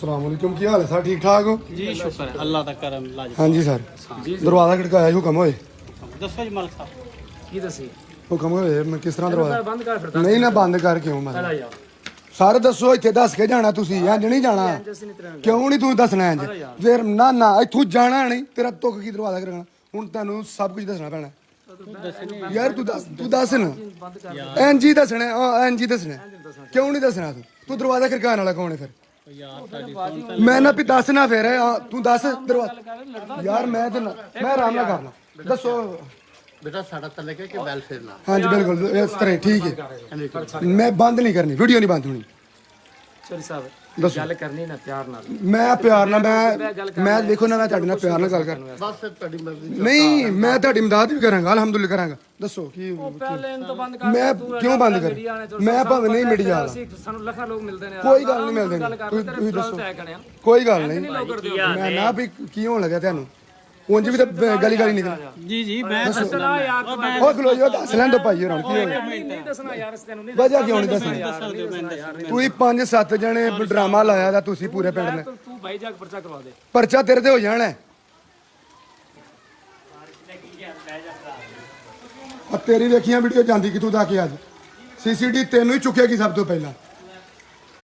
अस्सलाम वालेकुम की हाल है सर ठीक ठाक हो जी शुक्र है अल्लाह दा करम लाज हाँ जी सर दरवाजा खड़काया हुक्म होए दसो जी मलिक साहब की दसी हुक्म होए मैं किस तरह दरवाजा बंद कर फिर नहीं ना बंद कर क्यों चला मतलब यार ਸਾਰੇ ਦੱਸੋ ਇੱਥੇ ਦੱਸ ਕੇ ਜਾਣਾ ਤੁਸੀਂ ਇੰਜ ਨਹੀਂ ਜਾਣਾ जैसे नहीं तरह ਕਿਉਂ ਨਹੀਂ ਤੂੰ ਦੱਸਣਾ ਇੰਜ ਫਿਰ ਨਾ ਨਾ ਇੱਥੋਂ ਜਾਣਾ ਨਹੀਂ ਤੇਰਾ ਤੁੱਕ ਕੀ ਦਰਵਾਜ਼ਾ ਕਰਨਾ ਹੁਣ ਤੁਹਾਨੂੰ ਸਭ ਕੁਝ ਦੱਸਣਾ ਪੈਣਾ ਯਾਰ ਤੂੰ ਦੱਸ ਨਾ ਇੰਜ ਹੀ ਦੱਸਣਾ ਇੰਜ ਹੀ ਦੱਸਣਾ ਕਿਉਂ ਨਹੀਂ ਦੱਸਣਾ ਤੂੰ ਦਰਵਾਜ਼ਾ ਖੜਕਾਉਣ ਵਾਲਾ ਕੌਣ ਹੈ ਫਿਰ ਮੈਂ ਨਾ ਵੀ ਦੱਸ ਨਾ ਫਿਰ ਤੂੰ ਦੱਸ ਦਰਵਾਜ਼ਾ ਯਾਰ ਮੈਂ ਆਰਾਮ ਨਾਲ ਕਰਨਾ ਦੱਸੋ बेटा साढ़ा तले के वेलफेयर ना हाँ जी बिल्कुल इस तरह ठीक है मैं बंद नहीं करनी वीडियो नहीं बंद होनी चोरी साहब दसो गल करनी ना प्यार नाल मैं प्यार ना मैं देखो ना मैं ਤੁਹਾਡੇ ਨਾਲ ਪਿਆਰ ਨਾਲ ਗੱਲ ਕਰ बस फिर तेरी मर्जी ਨਹੀਂ ਮੈਂ ਤੁਹਾਡੀ ਮਦਦ ਵੀ ਕਰਾਂਗਾ ਅਲਹਮਦੁਲਿਲਾ ਕਰਾਂਗਾ ਦੱਸੋ ਕੀ पहले इन तो बंद कर ਮੈਂ ਕਿਉਂ ਬੰਦ ਕਰ ਮੈਂ ਭਾਵੇਂ ਨਹੀਂ ਮੀਡੀਆ ਵਾਲਾ ਸਾਨੂੰ ਲੱਖਾਂ ਲੋਕ ਮਿਲਦੇ ਨੇ ਕੋਈ ਗੱਲ ਨਹੀਂ ਮਿਲਦੇ ਤੁਸੀਂ ਦੱਸੋ ਕੋਈ ਗੱਲ ਨਹੀਂ ਮੈਂ ਨਾ ਵੀ ਕੀ ਹੋਣ ਲੱਗਾ ਤੁਹਾਨੂੰ ਉਂਝ ਵੀ ਤਾਂ ਗਲੀ ਗਲੀ ਨਿਕਲ जी जी मैं ਦੱਸਣਾ ਯਾਰ ਉਹ ਖਲੋ ਜੋ ਦੱਸ ਲੈਣ ਦੋ ਭਾਈ ਹੁਣ ਕੀ ਹੋ ਗਿਆ ਨਹੀਂ ਦੱਸਣਾ ਯਾਰ ਤੈਨੂੰ ਨਹੀਂ ਵਜ੍ਹਾ ਕਿਉਂ ਨਹੀਂ ਦੱਸਣੀ ਤੁਸੀਂ 5-7 ਜਣੇ ਡਰਾਮਾ ਲਾਇਆ ਦਾ ਤੁਸੀਂ ਪੂਰੇ ਪਿੰਡ ਨੇ ਤੂੰ ਭਾਈ ਜਾ ਕੇ ਪਰਚਾ ਕਰਵਾ ਦੇ ਪਰਚਾ ਤੇਰੇ ਤੇ ਹੋ ਜਾਣਾ ਆ ਤੇਰੀ ਵੇਖੀਆਂ ਵੀਡੀਓ ਜਾਂਦੀ ਕਿਥੋਂ ਤੱਕ ਅੱਜ ਸੀਸੀਟੀ ਤੈਨੂੰ ਹੀ ਚੁੱਕੇਗੀ ਸਭ ਤੋਂ ਪਹਿਲਾਂ